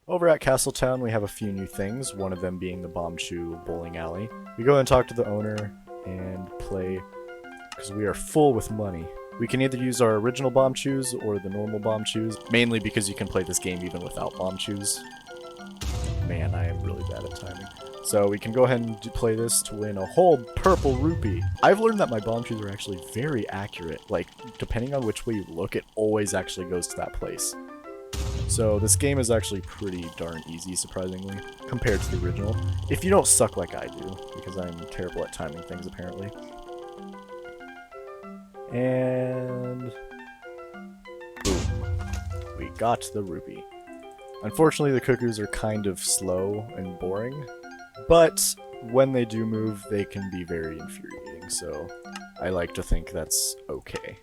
Over at Castletown, we have a few new things, one of them being the Bombchu bowling alley. We go and talk to the owner and play, because we are full with money. We can either use our original Bombchus or the normal Bombchus, mainly because you can play this game even without Bombchus. Man, I am really bad at timing. So we can go ahead and play this to win a whole purple rupee. I've learned that my Bombchus are actually very accurate. Like, depending on which way you look, it always actually goes to that place. So this game is actually pretty darn easy, surprisingly, compared to the original. If you don't suck like I do, because I'm terrible at timing things, apparently. And boom. We got the rupee. Unfortunately, the cuckoos are kind of slow and boring, but when they do move, they can be very infuriating, so I like to think that's okay.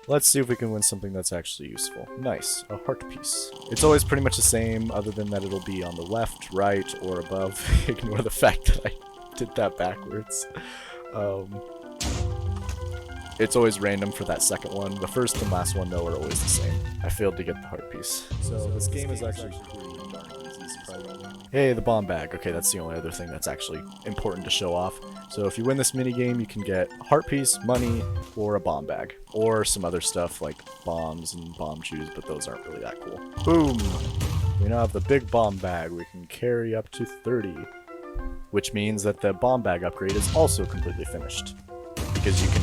Let's see if we can win something that's actually useful. Nice, a heart piece. It's always pretty much the same, other than that it'll be on the left, right, or above. Ignore the fact that I did that backwards. It's always random for that second one. The first and last one, though, are always the same. I failed to get the heart piece. So this game is actually pretty darn easy, surprisingly. Hey, the bomb bag. Okay, that's the only other thing that's actually important to show off. So if you win this minigame, you can get a heart piece, money, or a bomb bag. Or some other stuff like bombs and Bombchus, but those aren't really that cool. Boom! We now have the big bomb bag. We can carry up to 30. Which means that the bomb bag upgrade is also completely finished. Because you can...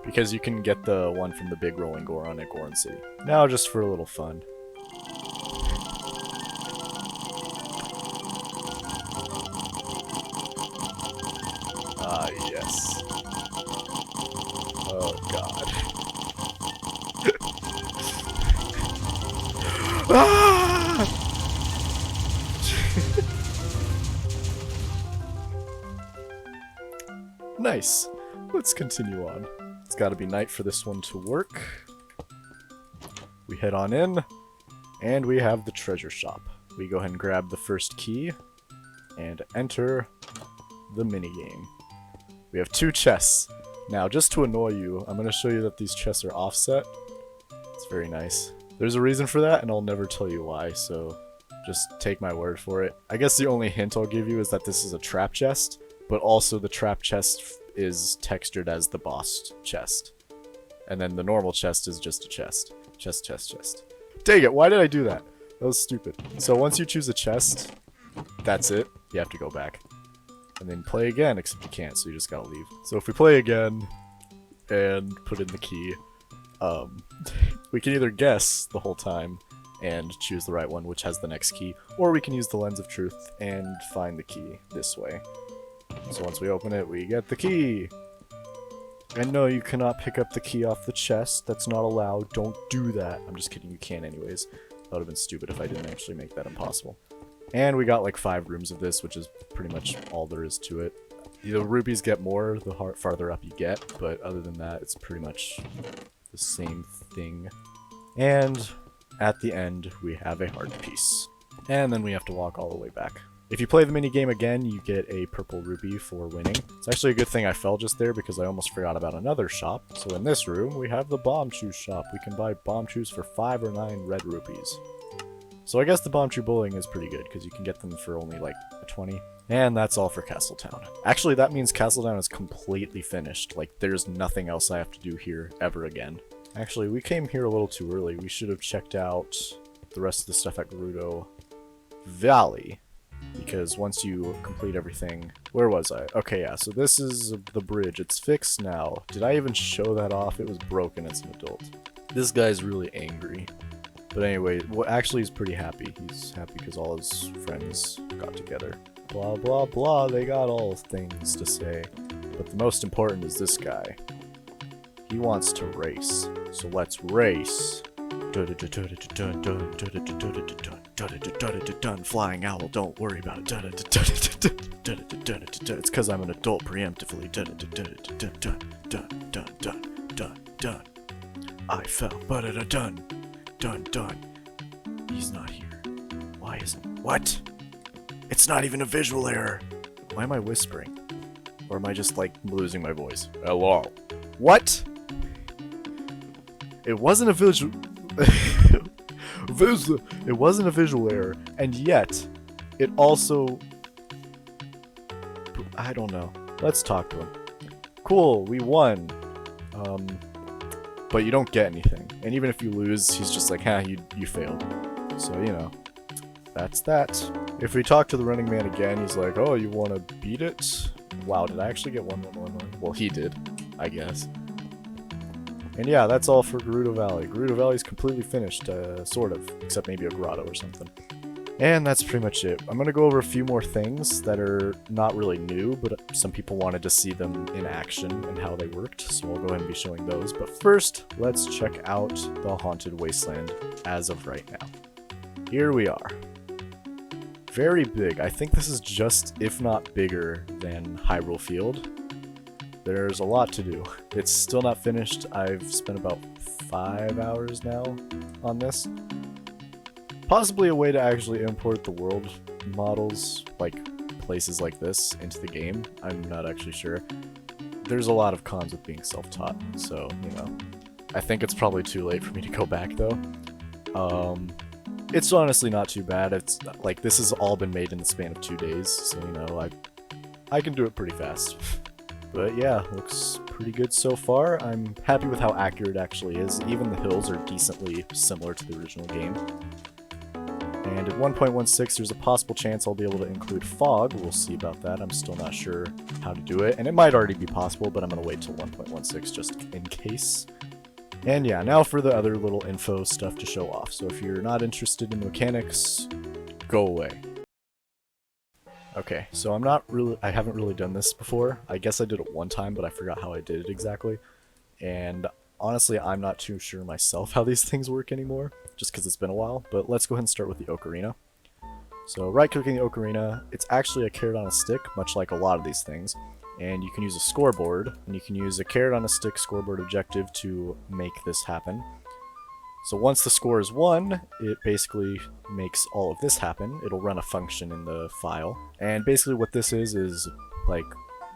Because you can get the one from the big rolling Goron at Goron City. Now just for a little fun. Ah, yes. Oh, God. Ah! Nice. Let's continue on. It's gotta be night for this one to work. We head on in, and we have the treasure shop. We go ahead and grab the first key, and enter the minigame. We have 2 chests. Now, just to annoy you, I'm gonna show you that these chests are offset. It's very nice. There's a reason for that, and I'll never tell you why, so just take my word for it. I guess the only hint I'll give you is that this is a trap chest, but also the trap chest is textured as the boss chest. And then the normal chest is just a chest. Chest, chest, chest. Dang it, why did I do that? That was stupid. So once you choose a chest, that's it. You have to go back. And then play again, except you can't, so you just gotta leave. So if we play again, and put in the key, we can either guess the whole time, and choose the right one, which has the next key, or we can use the lens of truth and find the key this way. So once we open it, we get the key! And no, you cannot pick up the key off the chest. That's not allowed. Don't do that. I'm just kidding, you can anyways. That would have been stupid if I didn't actually make that impossible. And we got like 5 rooms of this, which is pretty much all there is to it. The rupees get more the farther up you get, but other than that, it's pretty much the same thing. And at the end, we have a heart piece. And then we have to walk all the way back. If you play the minigame again, you get a purple rupee for winning. It's actually a good thing I fell just there because I almost forgot about another shop. So in this room, we have the Bombchu shop. We can buy Bombchus for 5 or 9 red rupees. So I guess the Bombchu bowling is pretty good because you can get them for only like 20. And that's all for Castletown. Actually, that means Castletown is completely finished. Like, there's nothing else I have to do here ever again. Actually, we came here a little too early. We should have checked out the rest of the stuff at Gerudo Valley. Because once you complete everything... Where was I? Okay, yeah, so this is the bridge. It's fixed now. Did I even show that off? It was broken as an adult. This guy's really angry. But anyway, well, actually he's pretty happy. He's happy because all his friends got together. Blah, blah, blah. They got all things to say. But the most important is this guy. He wants to race. So let's race. Flying owl, don't worry about it. It's because I'm an adult preemptively. I fell. Dun. He's not here. Why isn't? What? It's not even a visual error. Why am I whispering? Or am I just like losing my voice? Hello. What? It wasn't a visual. It wasn't a visual error, and yet it also... I don't know. Let's talk to him. Cool, we won. But you don't get anything. And even if you lose, he's just like, you failed. So, you know, that's that. If we talk to the running man again, he's like, oh, you want to beat it? Wow, did I actually get 1-1-1-1? Well, he did, I guess. And yeah, that's all for Gerudo Valley. Gerudo Valley's completely finished, sort of, except maybe a grotto or something. And that's pretty much it. I'm going to go over a few more things that are not really new, but some people wanted to see them in action and how they worked, so I'll go ahead and be showing those. But first, let's check out the Haunted Wasteland as of right now. Here we are. Very big. I think this is just, if not bigger, than Hyrule Field. There's a lot to do. It's still not finished. I've spent about 5 hours now on this. Possibly a way to actually import the world models, like places like this, into the game. I'm not actually sure. There's a lot of cons with being self-taught, so, you know. I think it's probably too late for me to go back, though. It's honestly not too bad. It's like, this has all been made in the span of 2 days, so, you know, I can do it pretty fast. But yeah, looks pretty good so far. I'm happy with how accurate it actually is. Even the hills are decently similar to the original game. And at 1.16, there's a possible chance I'll be able to include fog. We'll see about that. I'm still not sure how to do it. And it might already be possible, but I'm going to wait till 1.16 just in case. And yeah, now for the other little info stuff to show off. So if you're not interested in the mechanics, go away. Okay, so I haven't really done this before. I guess I did it one time, but I forgot how I did it exactly. And honestly, I'm not too sure myself how these things work anymore, just because it's been a while. But let's go ahead and start with the ocarina. So right-clicking the ocarina, it's actually a carrot on a stick, much like a lot of these things. And you can use a scoreboard, and you can use a carrot on a stick scoreboard objective to make this happen. So once the score is 1, it basically makes all of this happen. It'll run a function in the file. And basically what this is like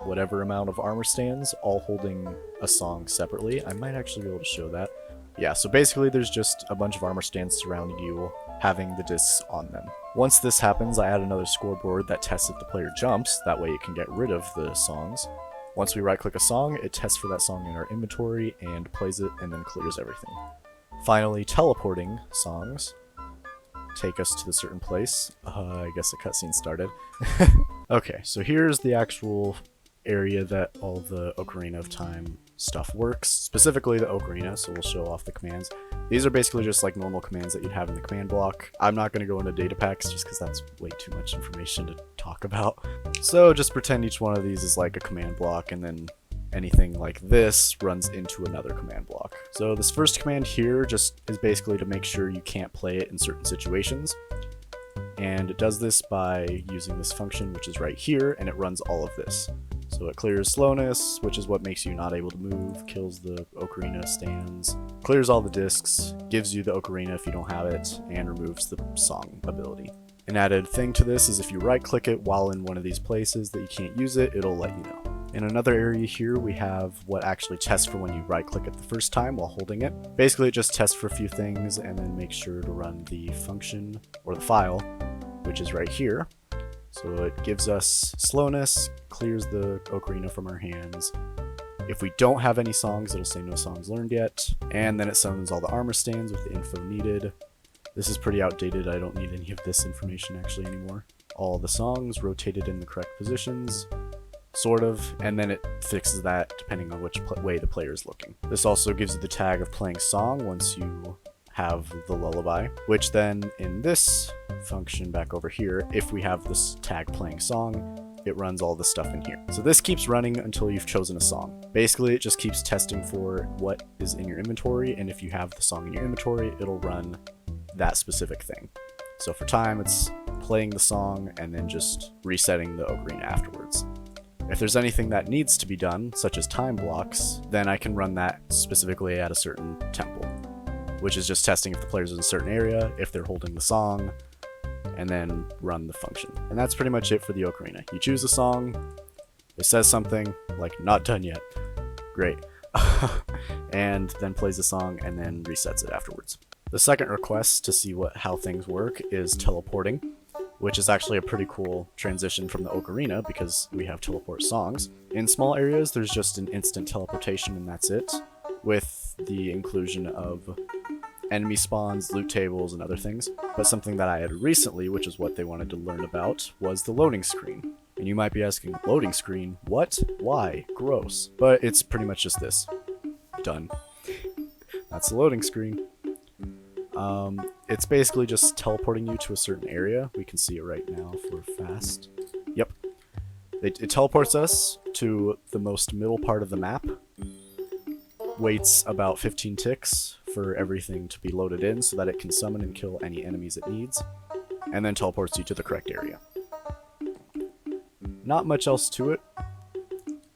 whatever amount of armor stands, all holding a song separately. I might actually be able to show that. Yeah, so basically there's just a bunch of armor stands surrounding you, having the discs on them. Once this happens, I add another scoreboard that tests if the player jumps, that way it can get rid of the songs. Once we right-click a song, it tests for that song in our inventory and plays it and then clears everything. Finally, teleporting songs take us to the certain place. I guess the cutscene started. Okay, so here's the actual area that all the Ocarina of Time stuff works, specifically the Ocarina, so we'll show off the commands. These are basically just like normal commands that you'd have in the command block. I'm not going to go into data packs just because that's way too much information to talk about. So just pretend each one of these is like a command block, and then anything like this runs into another command block. So this first command here just is basically to make sure you can't play it in certain situations. And it does this by using this function, which is right here, and it runs all of this. So it clears slowness, which is what makes you not able to move, kills the ocarina stands, clears all the discs, gives you the ocarina if you don't have it, and removes the song ability. An added thing to this is if you right-click it while in one of these places that you can't use it, it'll let you know. In another area here, we have what actually tests for when you right-click it the first time while holding it. Basically, it just tests for a few things and then makes sure to run the function, or the file, which is right here. So it gives us slowness, clears the ocarina from our hands. If we don't have any songs, it'll say no songs learned yet. And then it summons all the armor stands with the info needed. This is pretty outdated. I don't need any of this information actually anymore. All the songs rotated in the correct positions, sort of, and then it fixes that depending on which way the player is looking. This also gives you the tag of playing song once you have the lullaby, which then in this function back over here, if we have this tag playing song, it runs all the stuff in here. So this keeps running until you've chosen a song. Basically, it just keeps testing for what is in your inventory, and if you have the song in your inventory, it'll run that specific thing. So for time, it's playing the song and then just resetting the ocarina afterwards. If there's anything that needs to be done, such as time blocks, then I can run that specifically at a certain temple, which is just testing if the player's in a certain area, if they're holding the song, and then run the function. And that's pretty much it for the ocarina. You choose a song, it says something, like not done yet, great, and then plays the song and then resets it afterwards. The second request to see how things work is teleporting, which is actually a pretty cool transition from the ocarina because we have teleport songs. In small areas, there's just an instant teleportation and that's it, with the inclusion of enemy spawns, loot tables, and other things. But something that I had recently, which is what they wanted to learn about, was the loading screen. And you might be asking, loading screen? What? Why? Gross. But it's pretty much just this. Done. That's the loading screen. It's basically just teleporting you to a certain area. We can see it right now if we're fast. Yep. It teleports us to the most middle part of the map. Waits about 15 ticks for everything to be loaded in so that it can summon and kill any enemies it needs. And then teleports you to the correct area. Not much else to it.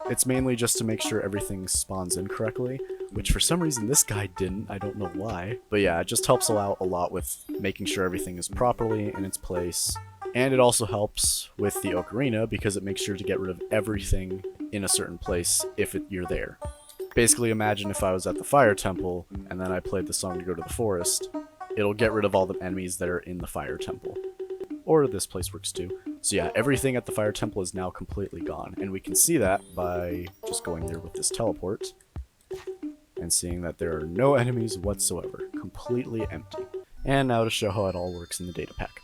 It's mainly just to make sure everything spawns in correctly, which for some reason this guy didn't, I don't know why. But yeah, it just helps out a lot with making sure everything is properly in its place. And it also helps with the ocarina because it makes sure to get rid of everything in a certain place if you're there. Basically imagine if I was at the fire temple and then I played the song to go to the forest, it'll get rid of all the enemies that are in the fire temple. Or this place works too. So yeah, everything at the fire temple is now completely gone, and we can see that by just going there with this teleport and seeing that there are no enemies whatsoever, completely empty. And now to show how it all works in the data pack.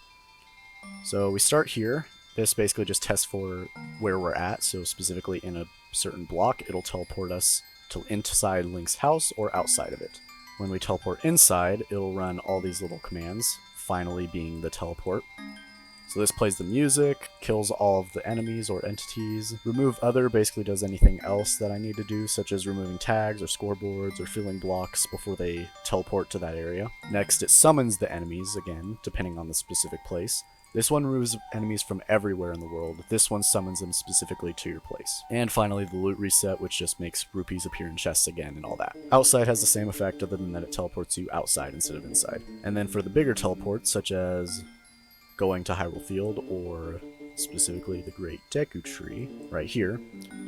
So we start here. This basically just tests for where we're at, so specifically in a certain block, it'll teleport us to inside Link's house or outside of it. When we teleport inside, it'll run all these little commands, finally being the teleport. So this plays the music, kills all of the enemies or entities. Remove other basically does anything else that I need to do, such as removing tags or scoreboards or filling blocks before they teleport to that area. Next, it summons the enemies, again, depending on the specific place. This one removes enemies from everywhere in the world. This one summons them specifically to your place. And finally, the loot reset, which just makes rupees appear in chests again and all that. Outside has the same effect other than that it teleports you outside instead of inside. And then for the bigger teleports, such as going to Hyrule Field, or specifically the Great Deku Tree, right here,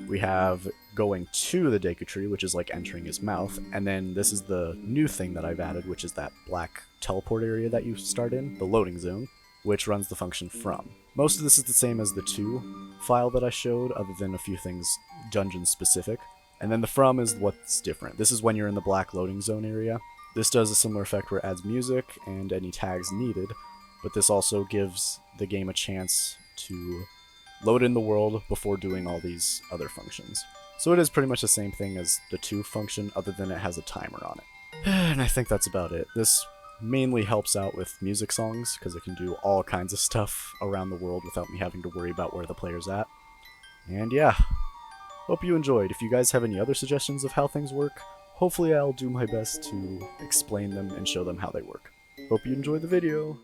we have going to the Deku Tree, which is like entering his mouth, and then this is the new thing that I've added, which is that black teleport area that you start in, the loading zone, which runs the function from. Most of this is the same as the to file that I showed, other than a few things dungeon specific, and then the from is what's different. This is when you're in the black loading zone area. This does a similar effect where it adds music and any tags needed, but this also gives the game a chance to load in the world before doing all these other functions. So it is pretty much the same thing as the to function, other than it has a timer on it. And I think that's about it. This mainly helps out with music songs, because it can do all kinds of stuff around the world without me having to worry about where the player's at. And yeah, hope you enjoyed. If you guys have any other suggestions of how things work, hopefully I'll do my best to explain them and show them how they work. Hope you enjoyed the video!